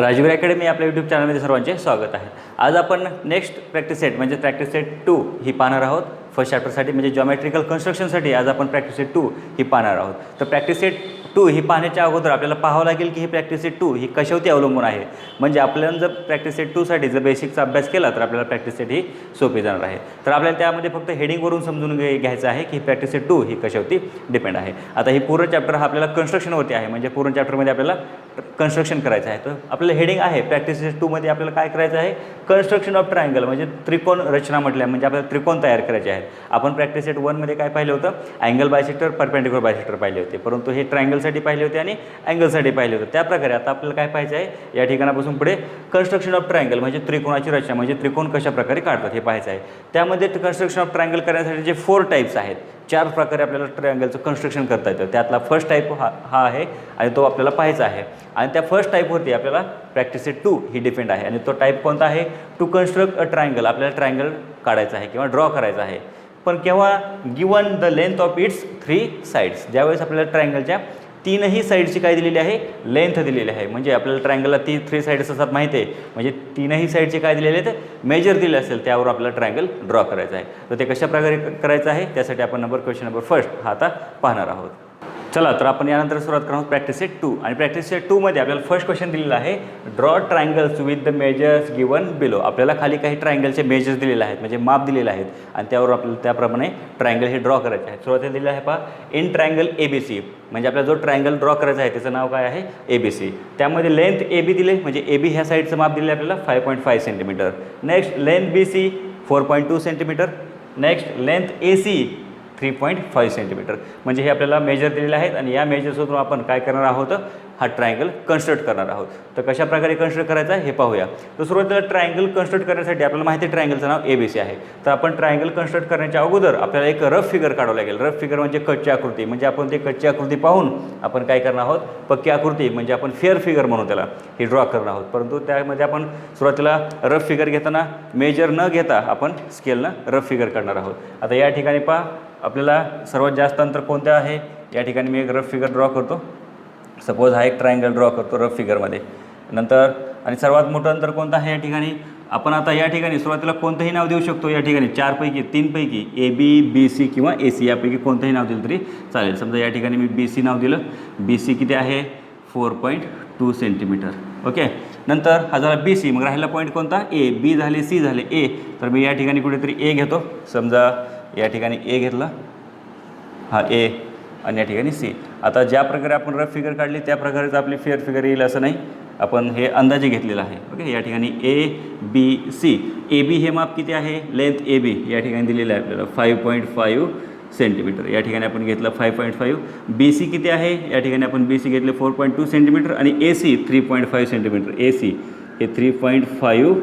Rajveer academy आपल्या YouTube चॅनलमध्ये सर्वांचे स्वागत आहे। आज आपण नेक्स्ट प्रॅक्टिस सेट म्हणजे प्रॅक्टिस सेट 2 ही पाहणार आहोत। फर्स्ट चॅप्टरसाठी म्हणजे जॉमेट्रिकल कन्स्ट्रक्शनसाठी आज आपण प्रॅक्टिस सेट 2 ही पाहणार आहोत। तर प्रॅक्टिस सेट 2 ही पाहण्याच्या अगोदर आपल्याला पाहावं लागेल की ही प्रॅक्टिस सेट 2 ही कशावरती अवलंबून आहे। म्हणजे आपल्याला जर प्रॅक्टिस सेट 2 साठी जर बेसिकचा अभ्यास केला तर आपल्याला प्रॅक्टिस सेट ही सोपी जाणार आहे। तर आपल्याला त्यामध्ये फक्त हेडिंगवरून समजून घ्यायचं आहे की प्रॅक्टिस सेट 2 ही कशावरती डिपेंड आहे। आता ही पूर्ण चॅप्टर हा आपल्याला कन्स्ट्रक्शनवरती आहे, म्हणजे पूर्ण चॅप्टरमध्ये आपल्याला कन्स्ट्रक्शन करायचं आहे। तर आपल्याला हेडिंग आहे प्रॅक्टिस सेट 2 मध्ये आपल्याला काय करायचं आहे, कन्स्ट्रक्शन ऑफ ट्रायंगल म्हणजे त्रिकोण रचना म्हटल्या म्हणजे आपल्याला त्रिकोण तयार करायचे आहेत। आपण प्रॅक्टिस सेट 1 मध्ये काय पाहिलं होतं, अँगल बायसेक्टर परपेंडिक्युलर बायसेक्टर पाहिले होते, परंतु हे ट्रायंगलसाठी पाहिले होते आणि अँगलसाठी पाहिले होते। त्या प्रकारे आता आपल्याला काय पाहिजे आहे, या ठिकाणापासून पुढे कन्स्ट्रक्शन ऑफ ट्रायंगल म्हणजे त्रिकोणाची रचना म्हणजे त्रिकोण कशा प्रकारे काढतात हे पाहायचं आहे। त्यामध्ये कन्स्ट्रक्शन ऑफ ट्रायंगल करण्यासाठी जे 4 टाईप्स आहेत, 4 प्रकारे आपल्याला ट्रायंगलचं कन्स्ट्रक्शन करता येतं। त्यातला फर्स्ट टाईप हा आहे आणि तो आपल्याला पाहायचा आहे। आणि त्या फर्स्ट टाईपवरती आपल्याला प्रॅक्टिस सेट 2 ही डिपेंड आहे। आणि तो टाईप कोणता आहे, टू कन्स्ट्रक्ट अ ट्रायंगल, आपल्याला ट्रायंगल काढायचा आहे किंवा ड्रॉ करायचा आहे। पण केव्हा, given the length of its 3 sides, ज्यावेळेस आपल्याला ट्रायंगलच्या तीनही साईडची काय दिलेली आहे, लेंथ दिलेली आहे। म्हणजे आपल्याला ट्रायंगलला 3 साईड्स असतात माहिती आहे, म्हणजे तीनही साईडचे काय दिलेले आहेत, मेजर दिले असेल त्यावर आपल्याला ट्रायंगल ड्रॉ करायचं आहे। तर ते कशा प्रकारे करायचं आहे त्यासाठी आपण क्वेश्चन नंबर फर्स्ट हा आता पाहणार आहोत। चला तर आपण यानंतर सुरुवात करणार आहोत प्रॅक्टिस सेट 2। आणि प्रॅक्टिस सेट 2 मध्ये आपल्याला फर्स्ट क्वेश्चन दिलेला आहे, draw triangles with the measures given below. आपल्याला खाली काही ट्रायंगलचे मेजर्स दिलेले आहेत म्हणजे माप दिलेले आहेत आणि त्यावर आपल्याला त्याप्रमाणे ट्रायंगल हे ड्रॉ करायचे आहे। सुरुवातीला दिलेलं आहे पहा, इन ट्रायंगल ABC, म्हणजे आपल्याला जो ट्रायंगल ड्रॉ करायचा आहे त्याचं नाव काय आहे, ABC। त्यामध्ये लेंथ AB दिले, म्हणजे AB ह्या साईडचं माप दिले आपल्याला 5.5 centimetre. Next length BC 4.2 centimetre. Next length AC 3.5 centimetre. म्हणजे हे आपल्याला मेजर दिलेले आहेत आणि या मेजर्सवरून आपण काय करणार आहोत, हा ट्रायंगल कन्स्ट्रक्ट करणार आहोत। तर कशा प्रकारे कन्स्ट्रक्ट करायचा आहे हे पाहूया। तर सुरुवातीला ट्रायंगल कन्स्ट्रक्ट करण्यासाठी आपल्याला माहिती आहे ट्रायंगलचं नाव ABC आहे। तर आपण ट्रायंगल कन्स्ट्रक्ट करण्याच्या अगोदर आपल्याला एक रफ फिगर काढावं लागेल। रफ फिगर म्हणजे कच्ची आकृती, म्हणजे आपण ते कच्ची आकृती पाहून आपण काय करणार आहोत, पक्की आकृती म्हणजे आपण फेअर फिगर म्हणून त्याला ही ड्रॉ करणार आहोत। परंतु त्यामध्ये आपण सुरुवातीला रफ फिगर घेताना मेजर न घेता आपण स्केलनं रफ फिगर काढणार आहोत। आता या ठिकाणी पहा, आपल्याला सर्वात जास्त अंतर कोणतं आहे, या ठिकाणी मी एक रफ फिगर ड्रॉ करतो। सपोज हा एक ट्रायंगल ड्रॉ करतो रफ फिगरमध्ये। नंतर आणि सर्वात मोठं अंतर कोणतं आहे या ठिकाणी, आपण आता या ठिकाणी सुरुवातीला कोणतंही नाव देऊ शकतो। या ठिकाणी 3 पैकी AB BC किंवा AC यापैकी कोणतंही नाव दिलं तरी चालेल। समजा या ठिकाणी मी BC नाव दिलं, BC किती आहे 4.2 सेंटीमीटर। ओके, नंतर हा झाला BC, मग राहिला पॉईंट कोणता, A, B झाले C झाले A, तर मी या ठिकाणी कुठेतरी A घेतो। समजा या ठिकाणी A घेतला, हा A आणि या ठिकाणी C। आता ज्या प्रकारे आपण रफ फिगर काढली त्या प्रकारेच आपली फेअर फिगर येईल असं नाही, आपण हे अंदाजे घेतलेलं आहे। ओके, या ठिकाणी ABC, AB हे माप किती आहे, लेंथ AB या ठिकाणी दिलेलं आहे आपल्याला 5.5 सेंटीमीटर। या ठिकाणी आपण घेतलं 5.5। BC किती आहे, या ठिकाणी आपण BC घेतले 4.2 सेंटीमीटर आणि AC 3.5 सेंटीमीटर। AC हे 3.5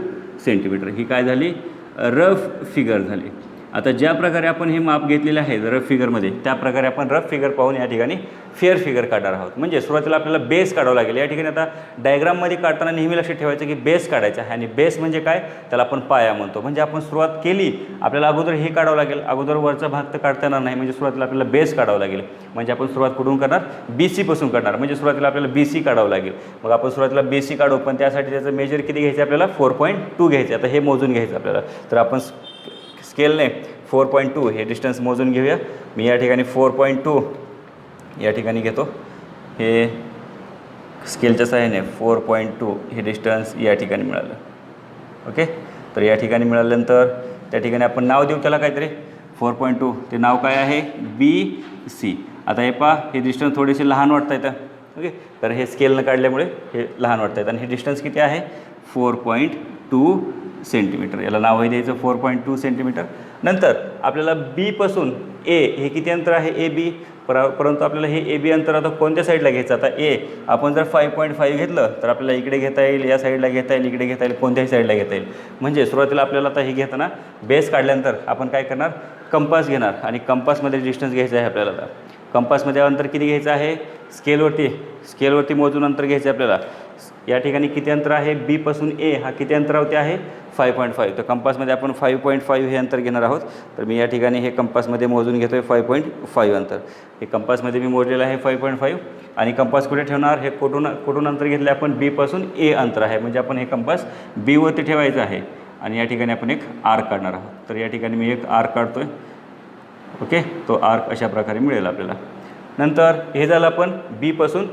सेंटीमीटर। ही काय झाली, रफ फिगर झाली। आता ज्या प्रकारे आपण हे माप घेतलेले आहे रफ फिगरमध्ये, त्या प्रकारे आपण रफ फिगर पाहून या ठिकाणी फेअर फिगर काढणार आहोत। म्हणजे सुरुवातीला आपल्याला बेस काढावं लागेल। या ठिकाणी आता डायग्राममध्ये काढताना नेहमी लक्षात ठेवायचं की बेस काढायचा आहे आणि बेस म्हणजे काय, त्याला आपण पाया म्हणतो। म्हणजे आपण सुरुवात केली, आपल्याला अगोदर हे काढावं लागेल, अगोदर वरचा भाग तर काढता येणार नाही, म्हणजे सुरुवातीला आपल्याला बेस काढावं लागेल। म्हणजे आपण सुरुवात कुठून करणार, BC पासून करणार। म्हणजे सुरुवातीला आपल्याला BC काढावं लागेल। मग आपण सुरुवातीला BC काढू, पण त्यासाठी त्याचं मेजर किती घ्यायचं आपल्याला, 4.2 घ्यायचं। आता हे मोजून घ्यायचं आपल्याला, तर आपण स्केलने 4.2 हे डिस्टन्स मोजून घेऊया। मी या ठिकाणी 4.2 या ठिकाणी घेतो, हे स्केलच्या सहाय्याने 4.2 हे डिस्टन्स या ठिकाणी मिळालं। ओके, तर या ठिकाणी मिळाल्यानंतर त्या ठिकाणी आपण नाव देऊ त्याला काहीतरी 4.2, ते नाव काय आहे BC। आता हे पहा, हे डिस्टन्स थोडेसे लहान वाटत आहेत। ओके, तर हे स्केलनं काढल्यामुळे हे लहान वाटत आहेत आणि हे डिस्टन्स किती आहे 4.2 सेंटीमीटर। याला नाव आहे द्यायचं 4.2 सेंटीमीटर। नंतर आपल्याला B पासून A हे किती अंतर आहे AB, परंतु आपल्याला हे AB अंतर आता कोणत्या साईडला घ्यायचं, आता A आपण जर 5.5 घेतलं तर आपल्याला इकडे घेता येईल, या साईडला घेता येईल, इकडे घेता येईल, कोणत्याही साईडला घेता येईल। म्हणजे सुरुवातीला आपल्याला आता हे घेताना बेस काढल्यानंतर आपण काय करणार, कंपास घेणार आणि कंपासमध्ये डिस्टन्स घ्यायचं आहे आपल्याला। आता कंपासमध्ये अंतर किती घ्यायचं आहे, स्केलवरती मोजून अंतर घ्यायचं आहे आपल्याला। या ठिकाणी किती अंतर आहे, B पासून A हा किती अंतरावरती आहे 5.5. तर कंपासमध्ये आपण 5.5 हे अंतर घेणार आहोत. तर मी या ठिकाणी हे कंपासमध्ये मोजून घेतो आहे 5.5 अंतर. हे कंपासमध्ये मी मोजलेलं आहे 5.5. आणि कंपास कुठे ठेवणार, हे कुठून अंतर घेतलं आपण, बी पासून ए अंतर आहे, म्हणजे आपण हे कंपास बी वरती ठेवायचं आहे आणि या ठिकाणी आपण एक आर्क काढणार आहोत. तर या ठिकाणी मी एक आर्क काढतो आहे. ओके, तो आर्क अशा प्रकारे मिळेल आपल्याला. नंतर हे झालं आपण बी पासून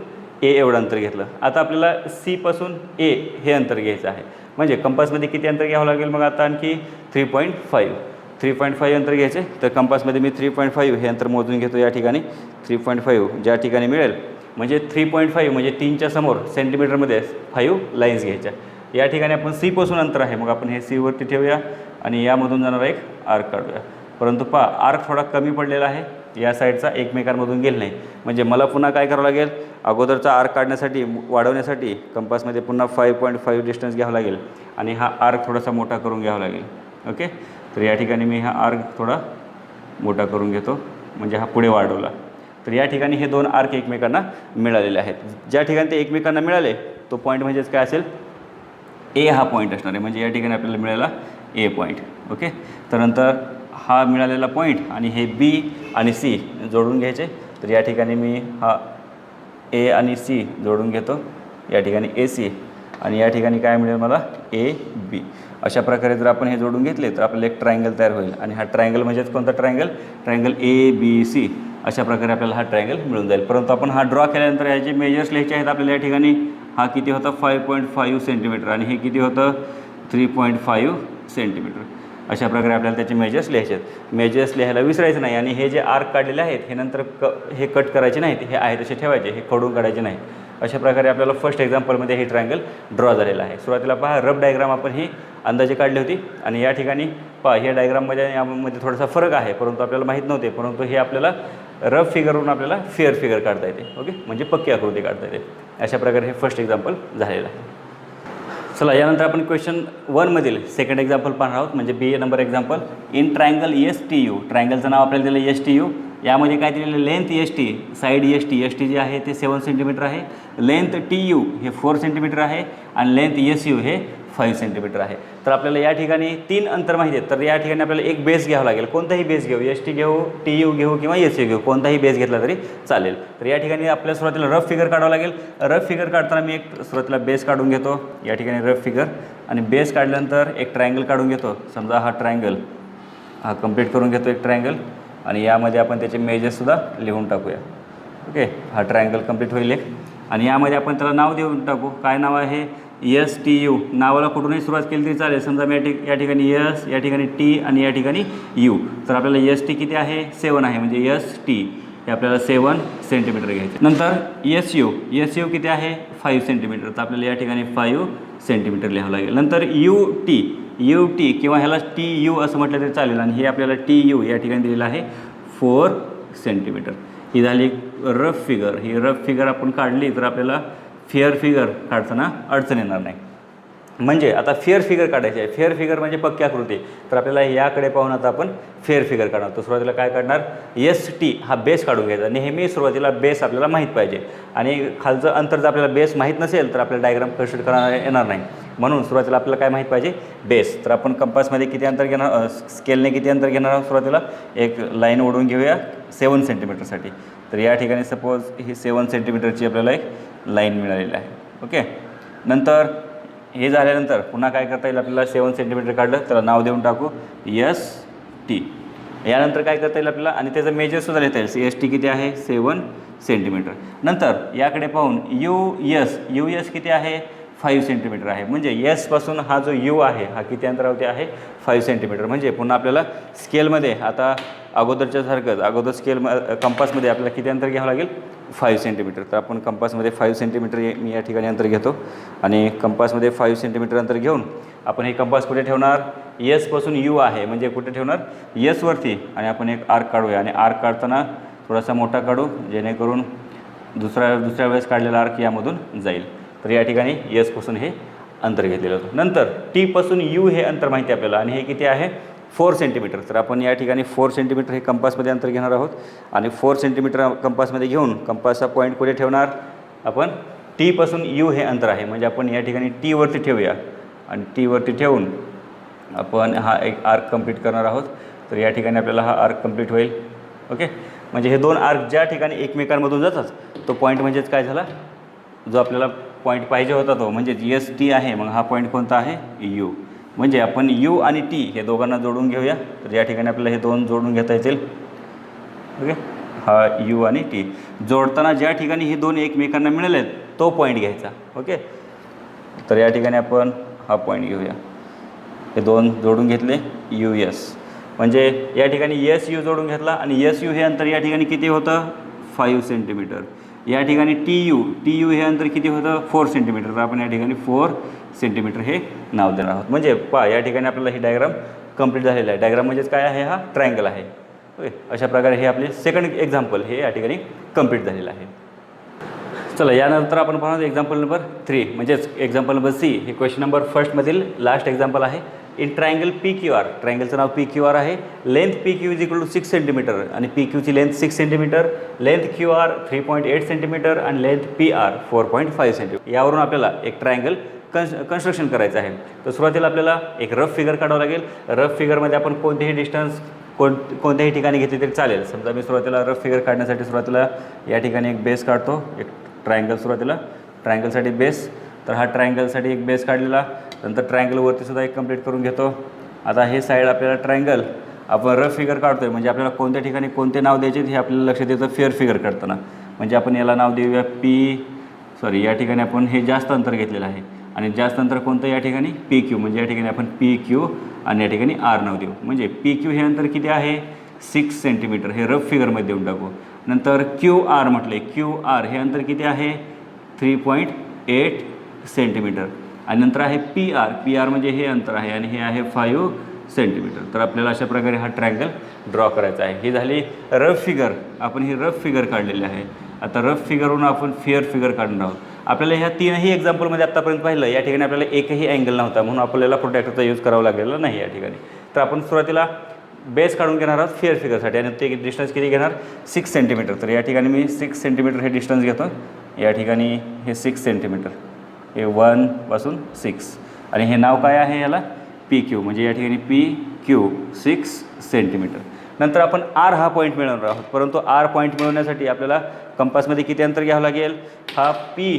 ए एवढं अंतर घेतलं. आता आपल्याला सी पासून ए हे अंतर घ्यायचं आहे. म्हणजे कंपासमध्ये किती अंतर घ्यावं लागेल मग आता, आणखी 3.5 अंतर घ्यायचे. तर कंपासमध्ये मी 3.5 हे अंतर मोजून घेतो या ठिकाणी. 3.5 ज्या ठिकाणी मिळेल, म्हणजे 3.5 म्हणजे 3च्या समोर सेंटीमीटरमध्ये 5 लाईन्स घ्यायच्या. या ठिकाणी आपण सी पासून अंतर आहे, मग आपण हे सी वरती ठेवूया आणि यामधून जाणारा एक आर्क काढूया. परंतु पहा, आर्क थोडा कमी पडलेला आहे, या साईडचा एकमेकांमधून गेला नाही. म्हणजे मला पुन्हा काय करावं लागेल, अगोदरचा आर्क काढण्यासाठी, वाढवण्यासाठी कंपासमध्ये पुन्हा 5.5 डिस्टन्स घ्यावं लागेल आणि हा आर्क थोडासा मोठा करून घ्यावा लागेल. ओके, तर या ठिकाणी मी हा आर्क थोडा मोठा करून घेतो, म्हणजे हा पुढे वाढवला. तर या ठिकाणी हे दोन आर्क एकमेकांना मिळालेले आहेत. ज्या ठिकाणी ते एकमेकांना मिळाले तो पॉईंट म्हणजेच काय असेल, ए हा पॉईंट असणार आहे. म्हणजे या ठिकाणी आपल्याला मिळाला ए पॉईंट. ओके, तर नंतर हा मिळालेला पॉईंट आणि हे बी आणि सी जोडून घ्यायचे. तर या ठिकाणी मी हा ए आणि सी जोडून घेतो, या ठिकाणी ए सी, आणि या ठिकाणी काय मिळेल मला, ए बी. अशा प्रकारे जर आपण हे जोडून घेतले तर आपल्याला एक ट्रायंगल तयार होईल. आणि हा ट्रायंगल म्हणजेच कोणता triangle, triangle A B C. अशा प्रकारे आपल्याला हा ट्रायंगल मिळून जाईल. परंतु आपण हा ड्रॉ केल्यानंतर याचे मेजर्स लिहायचे आहेत आपल्याला. या ठिकाणी हा किती होता, 5.5 सेंटीमीटर, आणि हे किती होतं, 3.5 सेंटीमीटर. अशा प्रकारे आपल्याला त्याचे मेजर्स लिहायचे आहेत. मेजर्स लिहायला विसरायचं नाही. आणि हे जे आर्क काढलेले आहेत हे नंतर हे कट करायचे नाहीत, हे आहे तसे ठेवायचे, हे खोडून काढायचे नाही. अशा प्रकारे आपल्याला फर्स्ट एक्झाम्पलमध्ये हे ट्रायंगल ड्रॉ झालेलं आहे. सुरुवातीला पहा, रफ डायग्राम आपण ही अंदाजे काढली होती, आणि या ठिकाणी पहा हे डायग्राममध्ये यामध्ये थोडासा फरक आहे, परंतु आपल्याला माहीत नव्हते. परंतु हे आपल्याला रफ फिगरवरून आपल्याला फेअर फिगर काढता येते. ओके, म्हणजे पक्की आकृती काढता येते. अशा प्रकारे हे फर्स्ट एक्झाम्पल झालेलं आहे. चला, यानंतर आपण क्वेश्चन 1मधील सेकंड एक्झाम्पल पाहणार आहोत, म्हणजे B number example. In triangle S T U, ट्रायंगलचं नाव आपल्याला दिलं एस टी यू. यामध्ये काय दिलेलं, length S T, side S T जे आहे ते 7 सेंटीमीटर आहे. लेंथ टी यू हे 4 सेंटीमीटर आहे, आणि लेंथ एस यू हे 5 सेंटीमीटर आहे. तर आपल्याला या ठिकाणी 3 अंतर माहिती आहेत. तर या ठिकाणी आपल्याला एक बेस घ्यावा लागेल. कोणताही बेस घेऊ, एस टी घेऊ, टी यू घेऊ किंवा एस यू घेऊ, कोणताही बेस घेतला तरी चालेल. तर या ठिकाणी आपल्याला सुरुवातीला रफ फिगर काढावं लागेल. रफ फिगर काढताना मी एक सुरुवातीला बेस काढून घेतो, या ठिकाणी रफ फिगर, आणि बेस काढल्यानंतर एक ट्रायंगल काढून घेतो. समजा हा ट्रायंगल हा कंप्लीट करून घेतो, एक ट्रायंगल, आणि यामध्ये आपण त्याचे मेजर्ससुद्धा लिहून टाकूया. ओके, हा ट्रायंगल कंप्लीट होईल एक, आणि यामध्ये आपण त्याला नाव देऊन टाकू. काय नाव आहे, एस टी यू. नावाला कुठूनही सुरुवात केली तरी चालेल. समजा मी या ठिकाणी एस, या ठिकाणी टी, आणि या ठिकाणी यू. तर आपल्याला एस टी किती आहे, 7 आहे, म्हणजे एस टी हे आपल्याला 7 सेंटीमीटर घ्यायचे. नंतर एस यू किती आहे, 5 सेंटीमीटर. तर आपल्याला या ठिकाणी 5 सेंटीमीटर लिहावं लागेल. नंतर यू टी किंवा ह्याला टी यू असं म्हटलं तरी चालेल, आणि हे आपल्याला टी यू या ठिकाणी दिलेलं आहे 4 सेंटीमीटर. ही झाली रफ फिगर. ही रफ फिगर आपण काढली तर आपल्याला फेअर फिगर काढताना अडचण येणार नाही. म्हणजे आता फेअर फिगर काढायची आहे. फेअर फिगर म्हणजे पक्की आकृती. तर आपल्याला याकडे पाहून आता आपण फेअर फिगर काढणार. तर सुरुवातीला काय काढणार, एस टी हा बेस काढून घ्यायचा. नेहमी सुरुवातीला बेस आपल्याला माहीत पाहिजे, आणि खालचं अंतर जर आपल्याला बेस माहीत नसेल तर आपल्याला डायग्राम कन्स्ट्रक्ट करता येणार नाही. म्हणून सुरुवातीला आपल्याला काय माहीत पाहिजे, बेस. तर आपण कंपासमध्ये किती अंतर घेणार, स्केलने किती अंतर घेणार आहोत, सुरुवातीला एक लाईन ओढून घेऊया 7 सेंटीमीटरसाठी. तर या ठिकाणी सपोज ही 7 सेंटीमीटरची आपल्याला एक लाईन मिळालेली आहे. ओके, नंतर हे झाल्यानंतर पुन्हा काय करता येईल, आपल्याला 7 सेंटीमीटर काढलं, त्याला नाव देऊन टाकू एस टी. यानंतर काय करता येईल आपल्याला, आणि त्याचं मेजरसुद्धा लिहिता येईल. एस टी किती आहे, 7 सेंटीमीटर. नंतर याकडे पाहून यू एस किती आहे, 5 सेंटीमीटर आहे. म्हणजे एसपासून हा जो यू आहे हा किती अंतरावरती आहे, 5 सेंटीमीटर. म्हणजे पुन्हा आपल्याला स्केलमध्ये आता अगोदरच्या सारखंच, अगोदर स्केल कंपासमध्ये आपल्याला किती अंतर घ्यावं लागेल, 5 सेंटीमीटर. तर आपण कंपासमध्ये 5 सेंटीमीटर मी या ठिकाणी अंतर घेतो, आणि कंपासमध्ये 5 सेंटीमीटर अंतर घेऊन आपण हे कंपास कुठे ठेवणार, एसपासून यू आहे म्हणजे कुठे ठेवणार, एसवरती. आणि आपण एक आर्क काढूया, आणि आर्क काढताना थोडासा मोठा काढू, जेणेकरून दुसऱ्या वेळेस काढलेला आर्क यामधून जाईल. तर या ठिकाणी एसपासून हे अंतर घेतलेलं होतं. नंतर टीपासून यू हे अंतर माहिती आहे आपल्याला, आणि हे किती आहे, 4 सेंटीमीटर. तर आपण या ठिकाणी 4 सेंटीमीटर हे कंपासमध्ये अंतर घेणार आहोत, आणि 4 सेंटीमीटर कंपासमध्ये घेऊन कंपासचा पॉईंट कुठे ठेवणार आपण, टीपासून यू हे अंतर आहे म्हणजे आपण या ठिकाणी टीवरती ठेवूया, आणि टीवरती ठेवून आपण हा एक आर्क कंप्लीट करणार आहोत. तर या ठिकाणी आपल्याला हा आर्क कंप्लीट होईल. ओके, म्हणजे हे दोन आर्क ज्या ठिकाणी एकमेकांमधून जातात तो पॉईंट म्हणजेच काय झाला, जो आपल्याला पॉईंट पाहिजे होता तो म्हणजे एस टी आहे. मग हा पॉईंट कोणता आहे, यू. म्हणजे आपण यू आणि टी हे दोघांना जोडून घेऊया. तर या ठिकाणी आपल्याला हे दोन जोडून घेता येतील. ओके, हा यू आणि टी जोडताना ज्या ठिकाणी हे दोन एकमेकांना मिळाले तो पॉईंट घ्यायचा. ओके, तर या ठिकाणी आपण हा पॉईंट घेऊया. हे दोन जोडून घेतले यू एस, म्हणजे या ठिकाणी एस यू जोडून घेतला आणि एस यू हे अंतर या ठिकाणी किती होतं 5 सेंटीमीटर. या ठिकाणी टी यू हे अंतर किती होतं 4 सेंटीमीटर. तर आपण या ठिकाणी 4 सेंटीमीटर हे नाव देणार आहोत. म्हणजे या ठिकाणी आपल्याला ही डायग्राम कंप्लीट झालेला आहे. डायग्राम म्हणजेच काय आहे, हा ट्रायंगल आहे. ओके, अशा प्रकारे हे आपले सेकंड एक्झाम्पल हे या ठिकाणी कंप्लीट झालेलं आहे. चला, यानंतर आपण पाहतो एक्झाम्पल नंबर 3 म्हणजेच एक्झाम्पल नंबर सी. हे क्वेश्चन नंबर फर्स्टमधील लास्ट एक्झाम्पल आहे. In triangle P Q R, ट्रायंगलचं नाव पी क्यू आर आहे. Length P Q is equal to 6 centimetre आणि पी क्यूची length 6 centimetre, length Q R 3.8 centimetre आणि लेंथ पी आर 4.5 सेंटीमीटर. यावरून आपल्याला एक ट्रायंगल कन्स्ट्रक्शन करायचं आहे. तर सुरुवातीला आपल्याला एक रफ फिगर काढावं लागेल. रफ फिगरमध्ये आपण कोणतेही डिस्टन्स कोणत्याही ठिकाणी घेतली तरी चालेल. समजा मी सुरुवातीला रफ फिगर काढण्यासाठी सुरुवातीला या ठिकाणी एक बेस काढतो, एक ट्रायंगल. सुरुवातीला ट्रायंगलसाठी बेस, तर हा ट्रायंगलसाठी एक बेस काढलेला. नंतर ट्रायंगलवरती सुद्धा एक कंप्लीट करून घेतो. आता हे साईड आपल्याला ट्रायंगल आपण रफ फिगर काढतो आहे, म्हणजे आपल्याला कोणत्या ठिकाणी कोणते नाव द्यायचे हे आपल्याला लक्षात येतं फेअर फिगर काढताना. म्हणजे आपण याला नाव देऊया या ठिकाणी आपण हे जास्त अंतर घेतलेलं आहे आणि जास्त अंतर कोणतं या ठिकाणी पी क्यू. म्हणजे या ठिकाणी आपण पी क्यू आणि या ठिकाणी आर नाव देऊ. म्हणजे पी क्यू हे अंतर किती आहे 6 सेंटीमीटर, हे रफ फिगरमध्ये देऊन टाकू. नंतर क्यू आर म्हटले, क्यू आर हे अंतर किती आहे 3.8 सेंटीमीटर. आणि नंतर आहे पी आर म्हणजे हे अंतर आहे आणि हे आहे 5 सेंटीमीटर. तर आपल्याला अशा प्रकारे हा ट्रायंगल ड्रॉ करायचा आहे. ही झाली रफ फिगर. आपण ही रफ फिगर काढलेली आहे. आता रफ फिगरवरून आपण फेअर फिगर काढणार आहोत. आपल्याला ह्या तीनही एक्झाम्पलमध्ये आत्तापर्यंत पाहिलं या ठिकाणी आपल्याला एकही अँगल नव्हता, म्हणून आपल्याला प्रोट्रॅक्टरचा यूज करावा लागलेला नाही या ठिकाणी. तर आपण सुरुवातीला बेस काढून घेणार आहोत फेअर फिगरसाठी आणि ते डिस्टन्स किती घेणार 6 सेंटीमीटर. तर या ठिकाणी मी 6 सेंटीमीटर हे डिस्टन्स घेतो. या ठिकाणी हे 6 सेंटीमीटर, हे 1 पासून 6 आणि हे नाव काय आहे याला पी क्यू. म्हणजे या ठिकाणी पी क्यू 6 सेंटीमीटर. नंतर आपण आर हा पॉईंट मिळवणार आहोत, परंतु आर पॉईंट मिळवण्यासाठी आपल्याला कंपासमध्ये किती अंतर घ्यावं लागेल. हा पी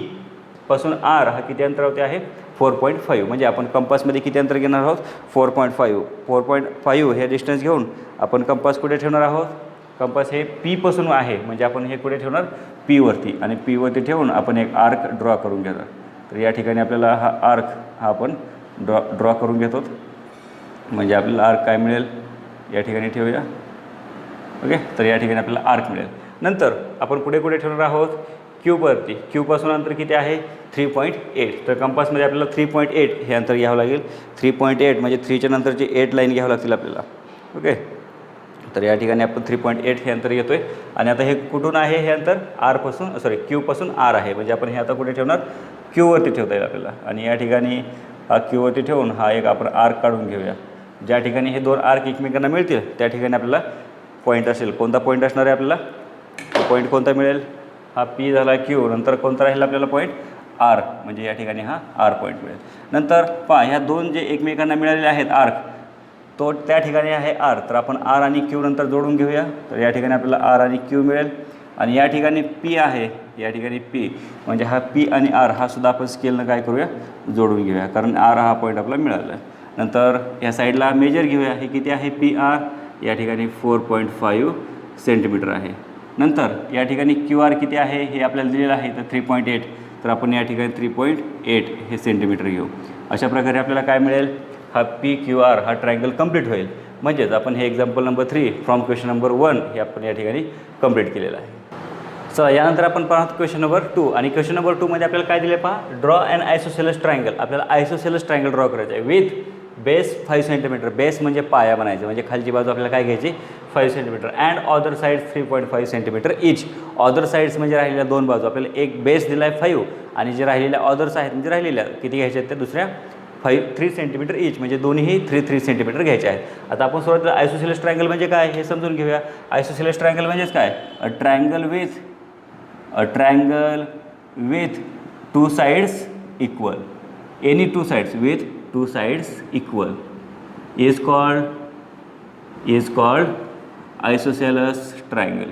पासून आर हा किती अंतरावरती आहे 4.5. म्हणजे आपण कंपासमध्ये किती अंतर घेणार आहोत 4.5 हे डिस्टन्स घेऊन आपण कंपास कुठे ठेवणार आहोत. कंपास हे पी पासून आहे म्हणजे आपण हे कुठे ठेवणार पीवरती आणि पीवरती ठेवून आपण एक आर्क ड्रॉ करून घेणार. तर या ठिकाणी आपल्याला हा आर्क हा आपण ड्रॉ करून घेतो. म्हणजे आपल्याला आर्क काय मिळेल या ठिकाणी ठेवूया. ओके, तर या ठिकाणी आपल्याला आर्क मिळेल. नंतर आपण कुठे ठेवणार आहोत क्यूवरती. क्यूपासून अंतर किती आहे 3.8. तर कंपासमध्ये आपल्याला 3.8 हे अंतर घ्यावं लागेल. 3.8 म्हणजे 3च्या नंतरची 8 लाईन घ्यावं लागतील आपल्याला. ओके, तर या ठिकाणी आपण 3.8 हे अंतर घेतो आहे. आणि आता हे कुठून आहे हे अंतर क्यूपासून आर आहे. म्हणजे आपण हे आता कुठे ठेवणार क्यूवरती ठेवता येईल आपल्याला. आणि या ठिकाणी हा क्यूवरती ठेवून हा एक आपण आर्क काढून घेऊया. ज्या ठिकाणी हे दोन आर्क एकमेकांना मिळतील त्या ठिकाणी आपल्याला पॉईंट असेल. कोणता पॉईंट असणार आहे आपल्याला पॉईंट कोणता मिळेल हा पी झाला क्यू. नंतर कोणता राहील आपल्याला पॉईंट आर. म्हणजे या ठिकाणी हा आर पॉईंट मिळेल. नंतर ह्या दोन जे एकमेकांना मिळालेले आहेत आर्क तो त्या ठिकाणी आहे आर. तर आपण आर आणि क्यू नंतर जोडून घेऊया. तर या ठिकाणी आपल्याला आर आणि क्यू मिळेल. आणि या ठिकाणी पी आहे, या ठिकाणी पी म्हणजे हा पी आणि आर हा सुद्धा आपण स्केलनं काय करूया जोडून घेऊया, कारण आर हा पॉईंट आपला मिळाला आहे. नंतर या साईडला मेजर घेऊया. हे किती आहे पी आर या ठिकाणी 4.5 सेंटीमीटर आहे. नंतर या ठिकाणी क्यू आर किती आहे हे आपल्याला दिलेलं आहे तर 3.8. तर आपण या ठिकाणी 3.8 हे सेंटीमीटर घेऊ. अशा प्रकारे आपल्याला काय मिळेल हा पी क्यू आर हा ट्रायंगल कंप्लीट होईल. म्हणजेच आपण हे example number 3 from question number 1 हे आपण या ठिकाणी कंप्लीट केलेलं आहे. चला, यानंतर आपण पाहतो क्वेश्चन नंबर 2. आणि क्वेश्चन नंबर 2 मध्ये आपल्याला काय दिले पहा ड्रॉ अँड आयसोसेलस ट्रायंगल. आपल्याला आयसोसेलस ट्रायंगल ड्रॉ करायचं आहे विथ बेस 5 सेंटीमीटर. बेस म्हणजे पाया बनायचं म्हणजे खालची बाजू आपल्याला काय घ्यायची 5 centimetre and other sides 3.5 centimetre each. Other sides म्हणजे राहिलेल्या दोन बाजू. आपल्याला एक बेस दिला आहे 5 आणि जे राहिलेल्या ऑदर्स आहेत म्हणजे राहिलेल्या किती घ्यायच्या आहेत त्या दुसऱ्या 3 सेंटीमीटर इच म्हणजे दोन्ही 3 सेंटीमीटर घ्यायचे आहेत. आता आपण सुरुवातीला आयसोसेलस ट्रायंगल म्हणजे काय हे समजून घेऊया. आयसोसेलस ट्रायंगल म्हणजेच काय a triangle with 2 sides equal. Any 2 sides with 2 sides equal. Is called isosceles triangle.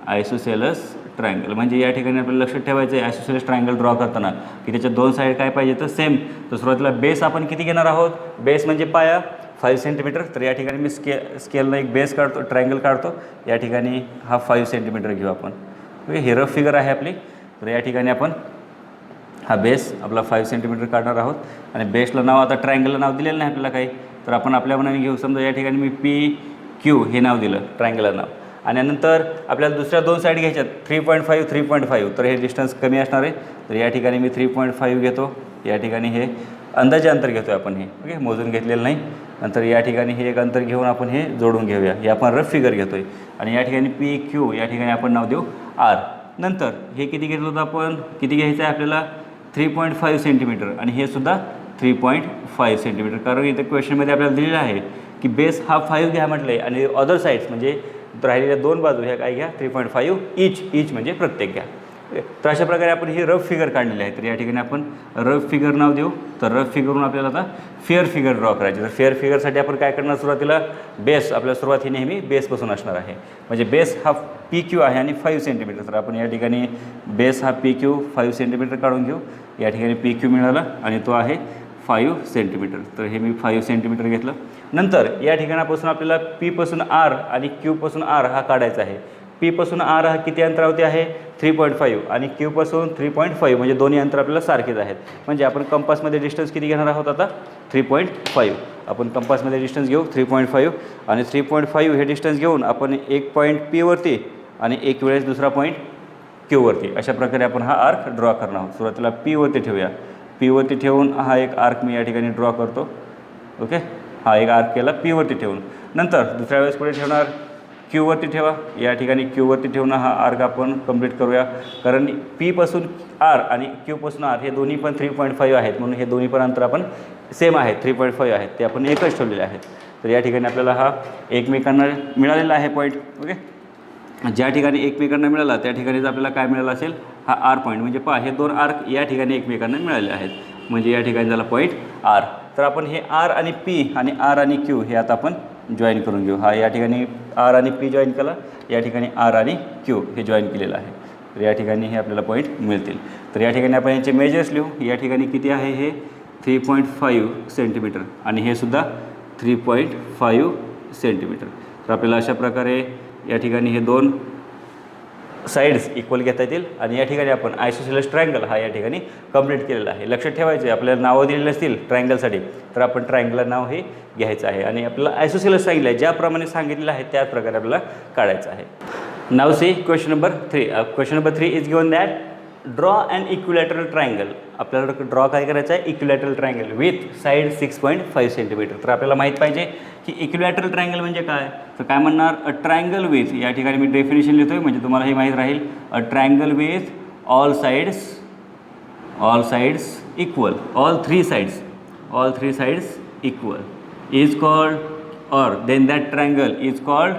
Isosceles triangle म्हणजे या ठिकाणी आपल्याला लक्षात ठेवायचं आहे आयसोसेलस ट्रायंगल ड्रॉ करताना की त्याच्या दोन साईड काय पाहिजे तर सेम. तर सुरुवातीला बेस आपण किती घेणार आहोत, बेस म्हणजे पाया 5 सेंटीमीटर. तर या ठिकाणी मी स्केलनं एक बेस काढतो, ट्रायंगल काढतो. या ठिकाणी हा 5 सेंटीमीटर घेऊ आपण. ओके, ही रफ फिगर आहे आपली. तर या ठिकाणी आपण हा बेस आपला 5 सेंटीमीटर काढणार आहोत आणि बेसला नाव आता ट्रायंगलला नाव दिलेलं नाही आपल्याला काही, तर आपण आपल्या मनाने घेऊ. समजा या ठिकाणी मी PQ हे नाव दिलं, ट्रायंगलला नाव. आणि नंतर आपल्याला दुसऱ्या दोन साईड घ्यायच्यात 3.5 3.5. तर हे डिस्टन्स कमी असणार आहे. तर या ठिकाणी मी 3.5 घेतो. या ठिकाणी हे अंदाजे अंतर घेतो आहे आपण, हे ओके मोजून घेतलेलं नाही. नंतर या ठिकाणी हे एक अंतर घेऊन आपण हे जोडून घेऊया. हे आपण रफ फिगर घेतो आहे. आणि या ठिकाणी PQ या ठिकाणी आपण नाव देऊ R. नंतर हे किती घेतलं होतं आपण, किती घ्यायचं आहे आपल्याला 3.5 सेंटीमीटर आणि हे सुद्धा 3.5 सेंटीमीटर. कारण इथं क्वेश्चनमध्ये आपल्याला दिलेलं आहे की बेस हा 5 घ्या म्हटलं आहे आणि अदर साईड्स म्हणजे राहिलेल्या दोन बाजू ह्या काय घ्या 3.5 इच म्हणजे प्रत्येक घ्या. तर अशा प्रकारे आपण ही रफ फिगर काढलेली आहे. तर या ठिकाणी आपण रफ फिगर नाव देऊ. तर रफ फिगरवरून आपल्याला आता फेअर फिगर ड्रॉ करायची. तर फेअर फिगरसाठी आपण काय करणार, सुरुवातीला बेस आपल्याला सुरुवात ही नेहमी बेसपासून असणार आहे. म्हणजे बेस हा PQ आहे आणि 5 सेंटीमीटर. तर आपण या ठिकाणी बेस हा PQ 5 सेंटीमीटर काढून घेऊ. या ठिकाणी PQ मिळाला आणि तो आहे 5 सेंटीमीटर. तर हे मी 5 सेंटीमीटर घेतलं. नंतर या ठिकाणापासून आपल्याला P पासून R आणि Q पासून R हा काढायचा आहे. P पासून R हा किती अंतरावरती आहे 3.5 आणि Q पासून 3.5 म्हणजे दोन्ही अंतर आपल्याला सारखेच आहेत. म्हणजे आपण कंपासमध्ये डिस्टन्स किती घेणार आहोत आता 3.5. आपण कंपासमध्ये डिस्टन्स घेऊ 3.5 आणि 3.5 हे डिस्टन्स घेऊन आपण एक पॉईंट P वरती आणि एक वेळेस दुसरा पॉईंट Q वरती अशा प्रकारे आपण हा आर्क ड्रॉ करणार आहोत. सुरुवातीला P वरती ठेवूया. P वरती ठेवून हा एक आर्क मी या ठिकाणी ड्रॉ करतो. ओके, हा एक आर्क केला P वरती ठेवून. नंतर दुसऱ्या वेळेस कुठे ठेवणार, Q वरती ठेवा. या ठिकाणी Q वरती ठेवून हा आर्क आपण कंप्लीट करूया. कारण P पासून R आणि Q पासून R हे दोन्ही पण 3.5 आहेत म्हणून हे दोन्ही पण अंतर आपण सेम आहेत 3.5 आहेत ते आपण एकच ठेवलेले आहेत. तर या ठिकाणी आपल्याला हा एकमेकांना मिळालेला आहे पॉईंट. ओके, ज्या ठिकाणी एकमेकांना मिळाला त्या ठिकाणीच आपल्याला काय मिळालं असेल हा R पॉईंट. म्हणजे पहा हे दोन आर्क या ठिकाणी एकमेकांना मिळाले आहेत म्हणजे या ठिकाणी झाला पॉईंट R. तर आपण हे R आणि P आणि R आणि Q हे आता आपण जॉईन करून घेऊ. हा या ठिकाणी R आणि P जॉईन केला, या ठिकाणी R आणि Q हे जॉईन केलेलं आहे. तर या ठिकाणी हे आपल्याला पॉईंट मिळतील. तर या ठिकाणी आपण यांचे मेजर्स लिहू. या ठिकाणी किती आहे हे 3.5 सेंटीमीटर आणि हे सुद्धा 3.5 सेंटीमीटर. तर आपल्याला अशा प्रकारे या ठिकाणी हे दोन साईड्स इक्वल घेता येतील आणि या ठिकाणी आपण आयसोसेलस ट्रायंगल हा या ठिकाणी कंप्लीट केलेला आहे. लक्षात ठेवायचं आहे आपल्याला नावं दिलेली असतील ट्रायंगलसाठी तर आपण ट्रायंगलला नाव हे घ्यायचं आहे आणि आपल्याला आयसोसेलस सांगितलं आहे ज्याप्रमाणे सांगितलेलं आहे त्याच प्रकारे आपल्याला काढायचं आहे. नाव C question number 3. Question number 3 is given that draw and equilateral triangle. आपल्याला ड्रॉ काय करायचं आहे equilateral triangle with side 6.5 centimetre. तर आपल्याला माहीत पाहिजे की इक्विलॅटरल ट्रायंगल म्हणजे काय. तर काय म्हणणार अ ट्रायंगल विथ, या ठिकाणी मी डेफिनेशन लिहितो आहे म्हणजे तुम्हाला हे माहीत राहील. A triangle with all sides equal, all three sides equal is called और then that triangle is called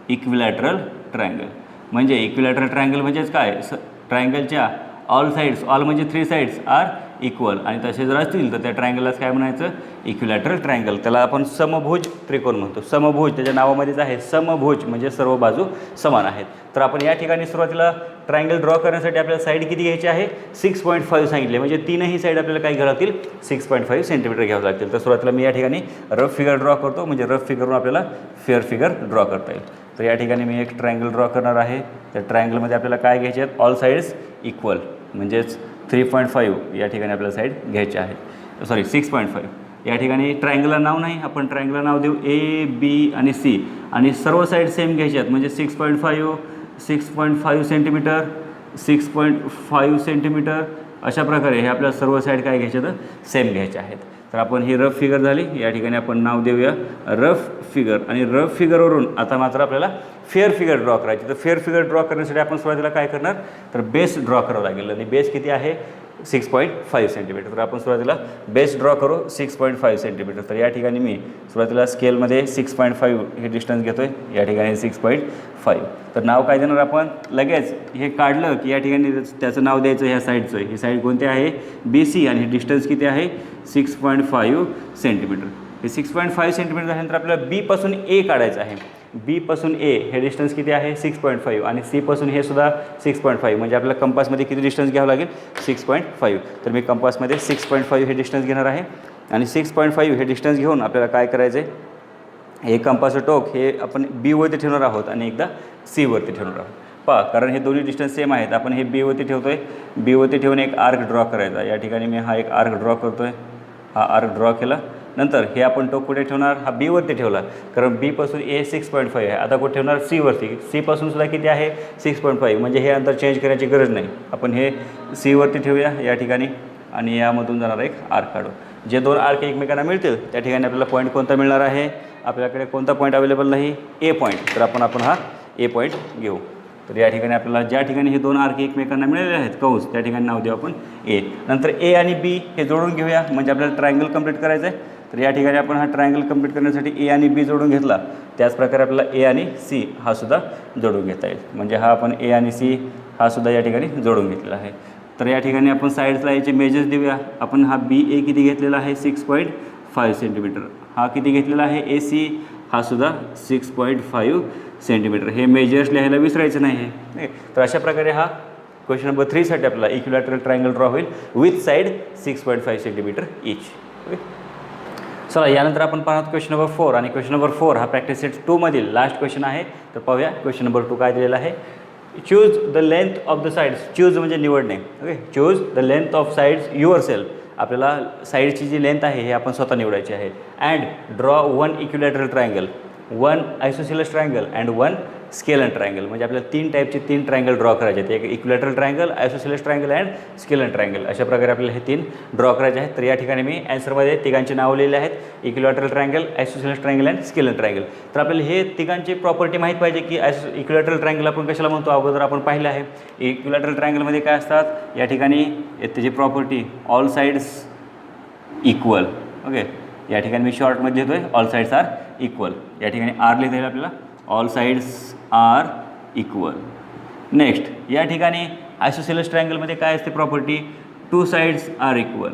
equilateral triangle. म्हणजे इक्विलॅटरल ट्रायंगल म्हणजेच काय, ट्रायंगलच्या ऑल साईड्स, ऑल म्हणजे 3 साईड्स आर इक्वल आणि तसे जर असतील तर त्या ट्रायंगललाच काय म्हणायचं इक्विलॅटरल ट्रायंगल. त्याला आपण समभुज त्रिकोण म्हणतो. समभुज त्याच्या नावामध्येच आहे, समभुज म्हणजे सर्व बाजू समान आहेत. तर आपण या ठिकाणी सुरुवातीला ट्रायंगल ड्रॉ करण्यासाठी आपल्याला साईड किती घ्यायची आहे 6.5 सांगितले म्हणजे तीनही साईड आपल्याला काय घ्यावं लागतील 6.5 सेंटीमीटर घ्यावं लागतील. तर सुरुवातीला मी या ठिकाणी रफ फिगर ड्रॉ करतो म्हणजे रफ फिगरवरून आपल्याला फेअर फिगर ड्रॉ करता येईल. तर या ठिकाणी मी एक ट्रायंगल ड्रॉ करणार आहे. त्या ट्रायंगलमध्ये आपल्याला काय घ्यायचे आहेत ऑल साईड्स इक्वल म्हणजेच 3.5 या ठिकाणी आपल्याला साईड घ्यायचे आहे. सॉरी 6.5. या ठिकाणी ट्रायंगलला नाव नाही, आपण ट्रायंगलला नाव देऊ A, B आणि C आणि सर्व साईड सेम घ्यायचे आहेत म्हणजे 6.5 सेंटीमीटर 6.5 सेंटीमीटर अशा प्रकारे हे आपल्या सर्व साईड काय घ्यायचे तर सेम घ्यायचे आहेत. तर आपण ही रफ फिगर झाली. या ठिकाणी आपण नाव देऊया रफ फिगर आणि रफ फिगरवरून आता मात्र आपल्याला फेअर फिगर ड्रॉ करायची. तर फेअर फिगर ड्रॉ करण्यासाठी आपण सुरुवातीला काय करणार तर बेस ड्रॉ करावं लागेल आणि बेस किती आहे 6.5 सेंटीमीटर. तर आपण सुरुवातीला बेस ड्रॉ करू 6.5 सेंटीमीटर. तर या ठिकाणी मी सुरुवातीला स्केलमध्ये 6.5 हे डिस्टन्स घेतो आहे. या ठिकाणी 6.5. तर नाव काय देणार आपण लगेच हे काढलं की या ठिकाणी त्याचं नाव द्यायचं ह्या साईडचं. ही साईड कोणती आहे BC आणि डिस्टन्स किती आहे 6.5 सेंटीमीटर. हे 6.5 सेंटीमीटर झाल्यानंतर आपल्याला बीपासून ए काढायचं आहे. बीपासून ए हे डिस्टन्स किती आहे 6.5 आणि सीपासून हे सुद्धा 6.5 म्हणजे आपल्याला कंपासमध्ये किती डिस्टन्स घ्यावं लागेल 6.5. तर मी कंपासमध्ये 6.5 हे डिस्टन्स घेणार आहे आणि 6.5 हे डिस्टन्स घेऊन आपल्याला काय करायचं आहे, हे कंपासचं टोक हे आपण बीवरती ठेवणार आहोत आणि एकदा सीवरती ठेवणार आहोत. पहा, कारण हे दोन्ही डिस्टन्स सेम आहेत. आपण हे बीवरती ठेवतो आहे, बीवरती ठेवून एक आर्क ड्रॉ करायचा. या ठिकाणी मी हा एक आर्क ड्रॉ करतो आहे. हा आर्क ड्रॉ केला नंतर हे आपण टोक कुठे ठेवणार, हा बीवरती ठेवला कारण बीपासून ए 6.5 आहे. आता कुठे ठेवणार सीवरती. सीपासून सुद्धा किती आहे 6.5 म्हणजे हे अंतर चेंज करण्याची गरज नाही. आपण हे सीवरती ठेवूया या ठिकाणी आणि यामधून जाणार एक आर्क काढू. जे दोन आर्क एकमेकांना मिळतील त्या ठिकाणी आपल्याला पॉईंट कोणता मिळणार आहे, आपल्याकडे कोणता पॉईंट अवेलेबल नाही, ए पॉईंट. तर आपण हा ए पॉईंट घेऊ. तर या ठिकाणी आपल्याला ज्या ठिकाणी हे दोन आर्क एकमेकांना मिळालेले आहेत कंस त्या ठिकाणी नाव देऊ आपण ए. नंतर ए आणि बी हे जोडून घेऊया म्हणजे आपल्याला ट्रायंगल कंप्लीट करायचं आहे. तर या ठिकाणी आपण हा ट्रायंगल कंप्लीट करण्यासाठी ए आणि बी जोडून घेतला. त्याचप्रकारे आपल्याला ए आणि सी हा सुद्धा जोडून घेता येईल. म्हणजे हा आपण ए आणि सी हा सुद्धा या ठिकाणी जोडून घेतलेला आहे. तर या ठिकाणी आपण साईड्सला याचे मेजर्स देऊया. आपण हा बी ए किती घेतलेला आहे 6.5 सेंटीमीटर. हा किती घेतलेला आहे ए सी हा सुद्धा 6.5 सेंटीमीटर. हे मेजर्स लिहायला विसरायचं नाही आहे. तर अशा प्रकारे हा क्वेश्चन नंबर 3साठी आपल्याला इक्विलॅटरल ट्रायंगल ड्रॉ होईल with side 6.5 centimetre each. Okay, चला यानंतर आपण पाहत क्वेश्चन नंबर 4 आणि क्वेश्चन नंबर 4 हा प्रॅक्टिस सेट 2 मधील लास्ट क्वेश्चन आहे. तर पाहूया क्वेश्चन नंबर 2 काय दिलेला आहे. Choose the length of the sides. Choose म्हणजे निवडणे. Okay, choose the length of sides your self. आपल्याला साईडची जी लेंथ आहे हे आपण स्वतः निवडायची आहे. And draw one equilateral triangle, one isosceles triangle and one scalene triangle. म्हणजे आपल्याला 3 टाईपचे 3 ट्रायंगल ड्रॉ करायचे आहेत. एक equilateral triangle, isosceles triangle and scalene triangle. अशा प्रकारे आपल्याला हे 3 ड्रॉ करायचे आहेत. तर या ठिकाणी मी ॲन्सरमध्ये तिघांची नावं लिहिली आहेत, equilateral triangle, isosceles triangle and scalene triangle. तर आपल्याला हे तिघांची प्रॉपर्टी माहीत पाहिजे की इक्विलॅटरल ट्रायंगल आपण कशाला म्हणतो. अगोदर आपण पाहिलं आहे. इक्विलॅटरल ट्रायंगलमध्ये काय असतात या ठिकाणी त्याची property all sides equal. Okay, या ठिकाणी मी शॉर्टमध्ये लिहितो आहे ऑल साईड्स आर इक्वल. या ठिकाणी आर लिहिता येईल आपल्याला, all sides are equal. Next या ठिकाणी आयसोसिलस ट्रायंगलमध्ये काय असते property, two sides are equal.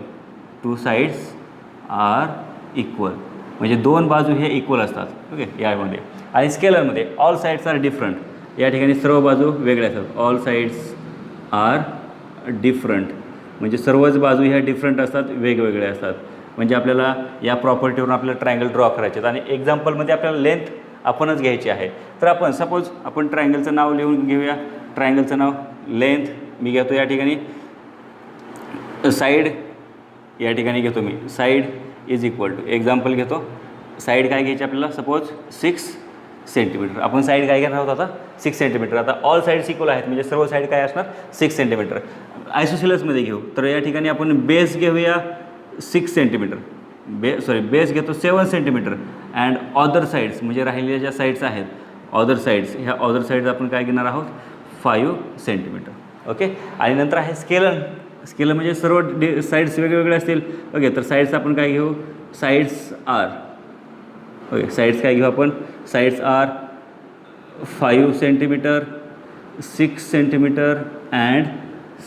Two sides are equal म्हणजे 2 बाजू हे इक्वल असतात. ओके, यामध्ये. आणि स्केलरमध्ये ऑल साईड्स आर डिफरंट. या ठिकाणी सर्व बाजू वेगळ्या असतात. ऑल साईड्स आर डिफरंट म्हणजे सर्वच बाजू ह्या डिफरंट असतात, वेगवेगळ्या असतात. म्हणजे आपल्याला या प्रॉपर्टीवरून आपल्याला ट्रायंगल ड्रॉ करायचे आहेत. आणि एक्झाम्पलमध्ये आपल्याला लेंथ आपणच घ्यायची आहे. तर आपण सपोज आपण ट्रायंगलचं नाव लिहून घेऊया. ट्रायंगलचं नाव लेंथ मी घेतो या ठिकाणी, साईड या ठिकाणी घेतो मी, side is equal to, example घेतो, साईड काय घ्यायची आपल्याला सपोज 6 सेंटीमीटर. आपण साईड काय घेणार आहोत आता 6 सेंटीमीटर. आता ऑल साईड्स इक्वल आहेत म्हणजे सर्व साईड काय असणार 6 सेंटीमीटर. आयसोसिलसमध्ये घेऊ तर या ठिकाणी आपण बेस घेऊया 6 सेंटीमीटर, बेस घेतो 7 सेंटीमीटर अँड ऑदर साईड्स म्हणजे राहिलेल्या ज्या साईड्स आहेत ऑदर साईड्स, ह्या ऑदर साईड्स आपण काय घेणार आहोत 5 सेंटीमीटर. ओके, आणि नंतर आहे स्केलन. स्केलन म्हणजे सर्व साईड्स वेगवेगळे असतील. ओके, तर साईड्स आपण काय घेऊ, साईड्स आर, ओके साईड्स काय घेऊ आपण, sides are 5 centimetre, 6 centimetre and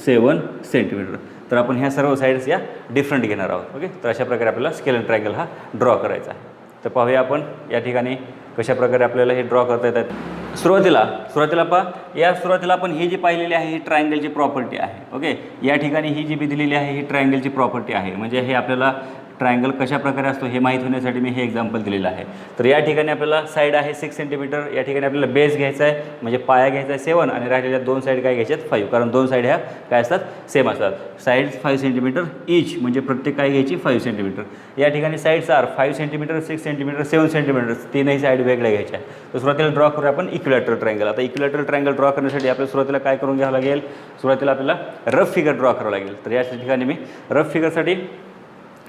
7 centimetre. तर आपण ह्या सर्व साईड्स या डिफरंट घेणार आहोत. ओके, तर अशा प्रकारे आपल्याला स्केलन ट्रायंगल हा ड्रॉ करायचा आहे. तर पाहूया आपण या ठिकाणी कशा प्रकारे आपल्याला हे ड्रॉ करता येतात. सुरुवातीला सुरुवातीला आपण ही जी पाहिलेली आहे ही ट्रायंगलची प्रॉपर्टी आहे. ओके, या ठिकाणी ही जी बी दिलेली आहे ही ट्रायंगलची प्रॉपर्टी आहे. म्हणजे हे आपल्याला ट्रायंगल कशा प्रकारे असतो हे माहीत होण्यासाठी मी हे एक्झाम्पल दिलेलं आहे. तर या ठिकाणी आपल्याला साईड आहे 6 सेंटीमीटर. या ठिकाणी आपल्याला बेस घ्यायचा आहे म्हणजे पाया घ्यायचा आहे 7 आणि राहिलेल्या 2 साईड काय घ्यायच्यात 5, कारण 2 साईड ह्या काय असतात सेम असतात. साईड्स 5 सेंटीमीटर ईच म्हणजे प्रत्येक काय घ्यायची 5 सेंटीमीटर. या ठिकाणी sides are 5 centimetre, 6 centimetre, 7 centimetre, 3ही साईड वेगळ्या घ्यायच्या आहे. तर सुरुवातीला ड्रॉ करूया आपण इक्विलॅटरल ट्रायंगल. आता इक्विलॅटरल ट्रायंगल ड्रॉ करण्यासाठी आपल्याला सुरुवातीला काय करून घ्यावं लागेल, सुरुवातीला आपल्याला रफ फिगर ड्रॉ करावं लागेल. तर या ठिकाणी मी रफ फिगरसाठी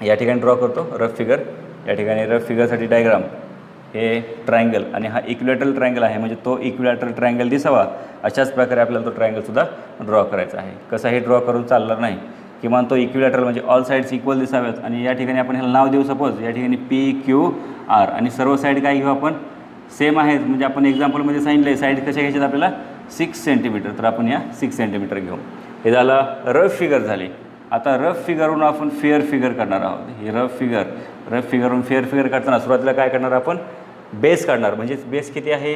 या ठिकाणी ड्रॉ करतो रफ फिगर. या ठिकाणी रफ फिगरसाठी डायग्राम हे ट्रायंगल आणि हा इक्विलॅटरल ट्रायंगल आहे म्हणजे तो इक्विलॅटरल ट्रायंगल दिसावा अशाच प्रकारे आपल्याला तो ट्रायंगलसुद्धा ड्रॉ करायचा आहे. कसाही ड्रॉ करून चालणार नाही, किमान तो इक्विलॅटरल म्हणजे ऑल साईड्स इक्वल दिसाव्यात. आणि या ठिकाणी आपण ह्याला नाव देऊ सपोज या ठिकाणी PQR आणि सर्व साईड काय घेऊ आपण सेम आहेत. म्हणजे आपण एक्झाम्पलमध्ये सांगितलं आहे साईड कशा घ्यायच्यात आपल्याला 6 सेंटीमीटर. तर आपण या 6 सेंटीमीटर घेऊ. हे झालं रफ फिगर झाली. आता रफ फिगरवरून आपण फेअर फिगर करणार आहोत. हे रफ फिगरवरून फेअर फिगर करताना सुरुवातीला काय करणार आपण बेस काढणार. म्हणजेच बेस किती आहे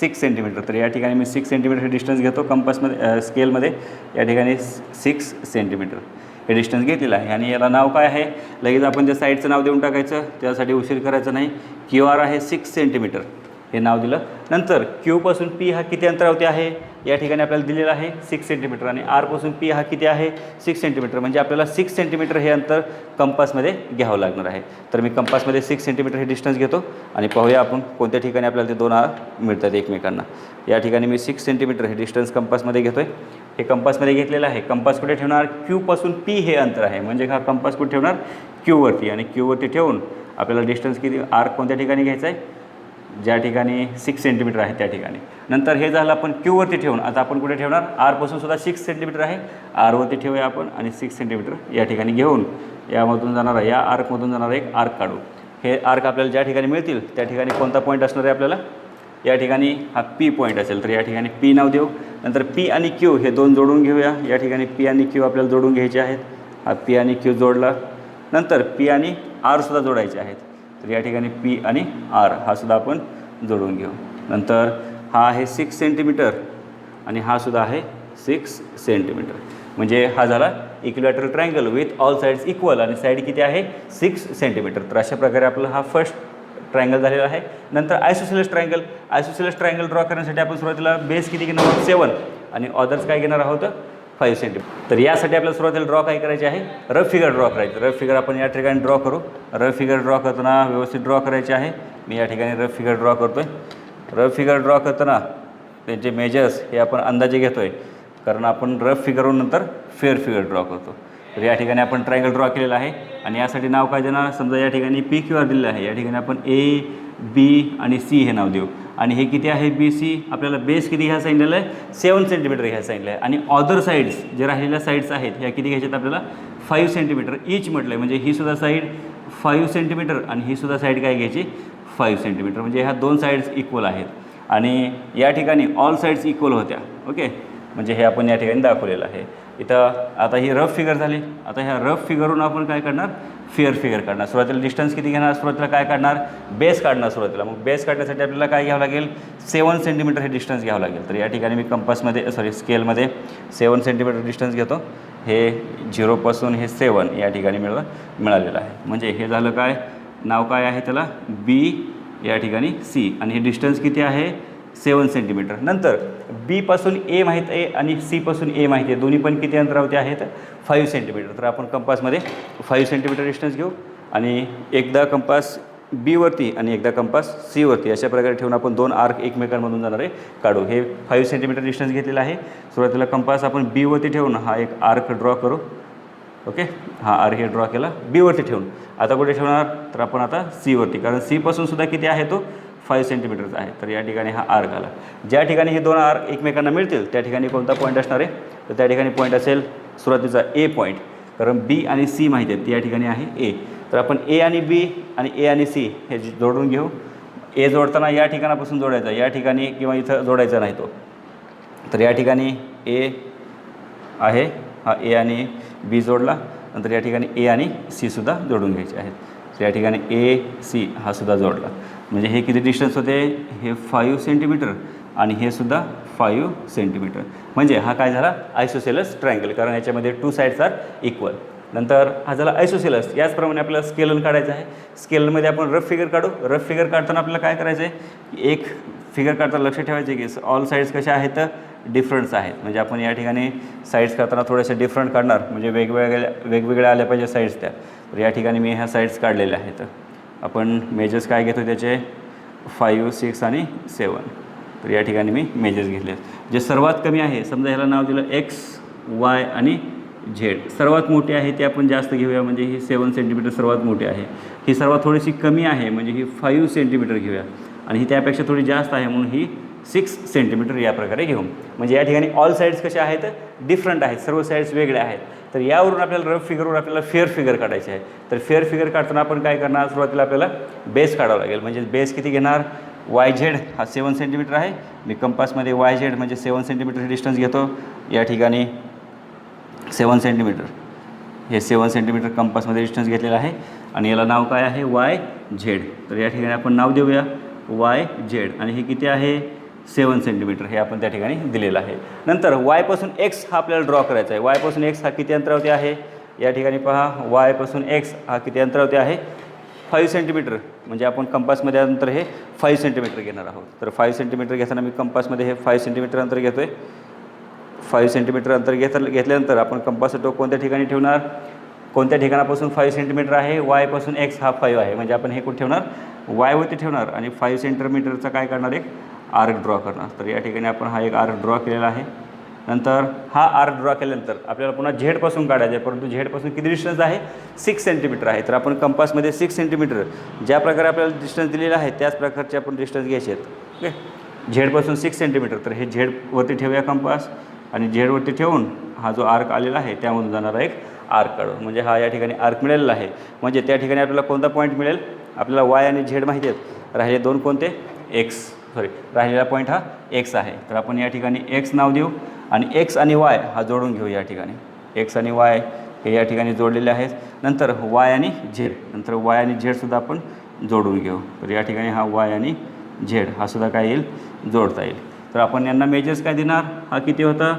6 सेंटीमीटर. तर या ठिकाणी मी 6 सेंटीमीटर हे डिस्टन्स घेतो कंपासमध्ये स्केलमध्ये. या ठिकाणी 6 सेंटीमीटर हे डिस्टन्स घेतलेलं आहे आणि याला नाव काय आहे लगेच आपण त्या साईडचं नाव देऊन टाकायचं. त्यासाठी उशीर करायचं नाही. QR आहे 6 सेंटीमीटर हे नाव दिलं. नंतर Qपासून P हा किती अंतरावरती आहे या ठिकाणी आपल्याला दिलेलं आहे 6 सेंटीमीटर आणि Rपासून P हा किती आहे 6 सेंटीमीटर. म्हणजे आपल्याला 6 सेंटीमीटर हे अंतर कंपासमध्ये घ्यावं लागणार आहे. तर मी कंपासमध्ये 6 सेंटीमीटर हे डिस्टन्स घेतो आणि पाहूया आपण कोणत्या ठिकाणी आपल्याला ते 2 आर मिळतात एकमेकांना. या ठिकाणी मी 6 सेंटीमीटर हे डिस्टन्स कंपासमध्ये घेतो आहे. हे कंपासमध्ये घेतलेलं आहे. कंपास कुठे ठेवणार Qपासून P हे अंतर आहे. म्हणजे हा कंपास कुठे ठेवणार Qवरती आणि Qवरती ठेवून आपल्याला डिस्टन्स किती आर कोणत्या ठिकाणी घ्यायचं आहे ज्या ठिकाणी 6 सेंटीमीटर आहे त्या ठिकाणी. नंतर हे झालं आपण Qवरती ठेवून आता आपण कुठे ठेवणार आरपासून सुद्धा 6 सेंटीमीटर आहे. आरवरती ठेवूया आपण आणि 6 सेंटीमीटर या ठिकाणी घेऊन यामधून जाणारा या आर्कमधून जाणारा एक आर्क काढू. हे आर्क आपल्याला ज्या ठिकाणी मिळतील त्या ठिकाणी कोणता पॉईंट असणार आहे आपल्याला या ठिकाणी हा P पॉईंट असेल. तर या ठिकाणी P नाव देऊ. नंतर P आणि Q हे 2 जोडून घेऊया. या ठिकाणी P आणि Q आपल्याला जोडून घ्यायचे आहेत. हा P आणि Q जोडला. नंतर P आणि R सुद्धा जोडायचे आहेत. तर या ठिकाणी P आणि R हा सुद्धा आपण जोडून घेऊ. नंतर हा आहे 6 सेंटीमीटर आणि हा सुद्धा आहे 6 सेंटीमीटर. म्हणजे हा झाला equilateral triangle with all sides equal आणि साईड किती आहे 6 सेंटीमीटर. तर अशा प्रकारे आपला हा फर्स्ट ट्रायंगल झालेला आहे. नंतर आयसोसेलेस ट्रायंगल ड्रॉ करण्यासाठी आपण सुरुवातीला बेस किती घेणार आहोत 7 आणि ऑदर्स काय घेणार आहोत 5 सेंटीमीटर. तर यासाठी आपल्याला सुरुवातीला ड्रॉ काय करायचे आहे रफ फिगर ड्रॉ करायचे. रफ फिगर आपण या ठिकाणी ड्रॉ करू. रफ फिगर ड्रॉ करताना व्यवस्थित ड्रॉ करायचे आहे. मी या ठिकाणी रफ फिगर ड्रॉ करतो आहे. रफ फिगर ड्रॉ करताना त्यांचे मेजर्स हे आपण अंदाजे घेतो आहे कारण आपण रफ फिगरवरून नंतर फेअर फिगर ड्रॉ करतो. तर या ठिकाणी आपण ट्रायंगल ड्रॉ केलेला आहे आणि यासाठी नाव काय देणार समजा या ठिकाणी PQR दिलेलं आहे. या ठिकाणी आपण A, B आणि C हे नाव देऊ आणि हे किती आहे BC आपल्याला बेस किती घ्यायला सांगितलेलं आहे 7 सेंटीमीटर घ्यायला सांगितलं आहे आणि ऑदर साईड्स जे राहिलेल्या साईड्स आहेत ह्या किती घ्यायच्यात आपल्याला 5 सेंटीमीटर ईच म्हटलं आहे. म्हणजे ही सुद्धा साईड 5 सेंटीमीटर आणि ही सुद्धा साईड काय घ्यायची 5 सेंटीमीटर. म्हणजे ह्या 2 साईड्स इक्वल आहेत आणि या ठिकाणी ऑल साईड्स इक्वल होत्या. ओके म्हणजे हे आपण या ठिकाणी दाखवलेलं आहे. इथं आता ही रफ फिगर झाली. आता ह्या रफ फिगरवरून आपण काय करणार फेअर फिगर काढणार. सुरुवातीला डिस्टन्स किती घेणार सुरुवातीला काय काढणार बेस काढणार सुरुवातीला. मग बेस काढण्यासाठी आपल्याला काय घ्यावं लागेल 7 सेंटीमीटर हे डिस्टन्स घ्यावं लागेल. तर या ठिकाणी मी कंपासमध्ये स्केलमध्ये 7 सेंटीमीटर डिस्टन्स घेतो. हे 0 पासून हे 7 या ठिकाणी मिळालेलं आहे. म्हणजे हे झालं काय नाव काय आहे त्याला B या ठिकाणी C आणि हे डिस्टन्स किती आहे 7 सेंटीमीटर. नंतर B पासून A माहीत आहे आणि C पासून A माहिती आहे. दोन्ही पण किती अंतरावरती आहेत 5 सेंटीमीटर. तर आपण कंपासमध्ये 5 सेंटीमीटर डिस्टन्स घेऊ आणि एकदा कंपास B वरती आणि एकदा कंपास C वरती अशा प्रकारे ठेवून आपण 2 आर्क एकमेकांमधून जाणारे काढू. हे 5 सेंटीमीटर डिस्टन्स घेतलेलं आहे. सुरुवातीला कंपास आपण B वरती ठेवून हा एक आर्क ड्रॉ करू. ओके हा आर्क हे ड्रॉ केला B वरती ठेवून. आता कुठे ठेवणार तर आपण आता C वरती कारण C पासून सुद्धा किती आहे तो 5 सेंटीमीटरचा आहे. तर या ठिकाणी हा आर्क आला. ज्या ठिकाणी हे 2 आर्क एकमेकांना मिळतील त्या ठिकाणी कोणता पॉईंट असणार आहे तर त्या ठिकाणी पॉईंट असेल सुरुवातीचा A पॉईंट कारण B आणि C माहिती आहेत. या ठिकाणी आहे A. तर आपण A आणि B आणि A आणि C हे जोडून घेऊ. A जोडताना या ठिकाणापासून जोडायचा या ठिकाणी किंवा इथं जोडायचा नाही तो. तर या ठिकाणी A आहे हा A आणि B जोडला. नंतर या ठिकाणी A आणि C सुद्धा जोडून घ्यायचे आहेत. तर या ठिकाणी A C हा सुद्धा जोडला. म्हणजे हे किती डिस्टन्स होते हे 5 सेंटीमीटर आणि हे सुद्धा 5 सेंटीमीटर. म्हणजे हा काय झाला आयसोसेलस ट्रायंगल कारण याच्यामध्ये 2 साईड्स आर इक्वल. नंतर हा झाला आयसोसेलस. याचप्रमाणे आपल्याला स्केलन काढायचं आहे. स्केलमध्ये आपण रफ फिगर काढू. रफ फिगर काढताना आपल्याला काय करायचं आहे एक फिगर काढताना लक्ष ठेवायचे की ऑल साईड्स कशा आहेत डिफरन्स आहेत. म्हणजे आपण या ठिकाणी साईड्स करताना थोडेसे डिफरंट काढणार म्हणजे वेगवेगळ्या आल्या पाहिजे साईड्स त्या. तर या ठिकाणी मी ह्या साईड्स काढलेल्या आहेत. आपण मेजर्स काय घेतो त्याचे 5, 6 आणि 7. तर या ठिकाणी मी मेजर्स घेतले. जे सर्वात कमी आहे समजा ह्याला नाव दिलं X, Y आणि Z. सर्वात मोठी आहे ते आपण जास्त घेऊया म्हणजे ही 7 सेंटीमीटर सर्वात मोठी आहे. ही सर्वात थोडीशी कमी आहे म्हणजे ही 5 सेंटीमीटर घेऊया आणि ही त्यापेक्षा थोडी जास्त आहे म्हणून ही 6 सेंटीमीटर या प्रकारे घेऊ. म्हणजे या ठिकाणी ऑल साईड्स कशा आहेत डिफरंट आहेत. सर्व साईड्स वेगळ्या आहेत. तर यावरून आपल्याला रफ फिगरवर आपल्याला फेअर फिगर काढायचे आहे. तर फेअर फिगर काढताना आपण काय करणार सुरुवातीला आपल्याला बेस काढावं लागेल. म्हणजे बेस किती घेणार YZ हा 7 सेंटीमीटर आहे. मी कंपासमध्ये YZ म्हणजे 7 सेंटीमीटर डिस्टन्स घेतो. या ठिकाणी 7 सेंटीमीटर हे 7 सेंटीमीटर कंपासमध्ये डिस्टन्स घेतलेलं आहे आणि याला नाव काय आहे YZ. तर या ठिकाणी आपण नाव देऊया YZ आणि हे किती आहे 7 सेंटीमीटर हे आपण त्या ठिकाणी दिलेलं आहे. नंतर वायपासून X हा आपल्याला ड्रॉ करायचा आहे. वायपासून X हा किती अंतरावरती आहे या ठिकाणी पहा वायपासून X हा किती अंतरावरती आहे 5 सेंटीमीटर. म्हणजे आपण कंपासमध्ये अंतर हे 5 सेंटीमीटर घेणार आहोत. तर 5 सेंटीमीटर घेताना मी कंपासमध्ये हे 5 सेंटीमीटर अंतर घेतो आहे. 5 सेंटीमीटर अंतर घेतल्यानंतर आपण कंपासचं टोक कोणत्या ठिकाणी ठेवणार, कोणत्या ठिकाणापासून 5 सेंटीमीटर आहे वायपासून X हा 5 आहे म्हणजे आपण हे कुठे ठेवणार वायवरती ठेवणार आणि 5 सेंटीमीटरचा काय करणार एक आर्क ड्रॉ करणार. तर या ठिकाणी आपण हा एक आर्क ड्रॉ केलेला आहे. नंतर हा आर्क ड्रॉ केल्यानंतर आपल्याला पुन्हा झेडपासून काढायचं आहे, परंतु झेडपासून किती डिस्टन्स आहे 6 सेंटीमीटर आहे. तर आपण कंपासमध्ये 6 सेंटीमीटर ज्या प्रकारे आपल्याला डिस्टन्स दिलेला आहे त्याच प्रकारचे आपण डिस्टन्स घ्यायचे आहेत. ओके, झेडपासून 6 सेंटीमीटर. तर हे झेडवरती ठेवूया कंपास आणि झेडवरती ठेवून हा जो आर्क आलेला आहे त्यामधून जाणारा एक आर्क काढू. म्हणजे हा या ठिकाणी आर्क मिळालेला आहे. म्हणजे त्या ठिकाणी आपल्याला कोणता पॉईंट मिळेल, आपल्याला वाय आणि झेड माहिती आहेत, राहिले दोन कोणते राहिलेला पॉईंट हा X आहे. तर आपण या ठिकाणी X नाव देऊ आणि X आणि Y हा जोडून घेऊ. या ठिकाणी X आणि Y हे या ठिकाणी जोडलेले आहेत. नंतर Y आणि Z, नंतर Y आणि झेडसुद्धा आपण जोडून घेऊ. तर या ठिकाणी हा Y आणि झेड हा सुद्धा काय येईल जोडता येईल. तर आपण यांना मेजर्स काय देणार, हा किती होता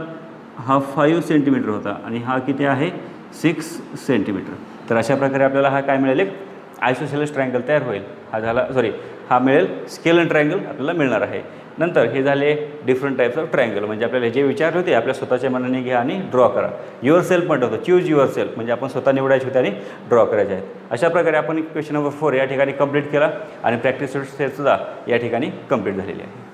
हा 5 सेंटीमीटर होता आणि हा किती आहे 6 सेंटीमीटर. तर अशा प्रकारे आपल्याला हा काय मिळेल एक आयसोसेलेस ट्रायंगल तयार होईल. हा झाला हा मिळेल स्केलर ट्रायंगल आपल्याला मिळणार आहे. नंतर हे झाले डिफरंट टाईप्स ऑफ ट्रायंगल. म्हणजे आपल्याला जे विचारले होते आपल्या स्वतःच्या मनाने घ्या आणि ड्रॉ करा. युअर सेल्फ म्हणत होतं, चूज युअर सेल्फ म्हणजे आपण स्वतः निवडायचे होते आणि ड्रॉ करायचे आहेत. अशा प्रकारे आपण क्वेश्चन नंबर 4 या ठिकाणी कंप्लीट केला आणि प्रॅक्टिस सेटसुद्धा या ठिकाणी कंप्लीट झालेली आहे.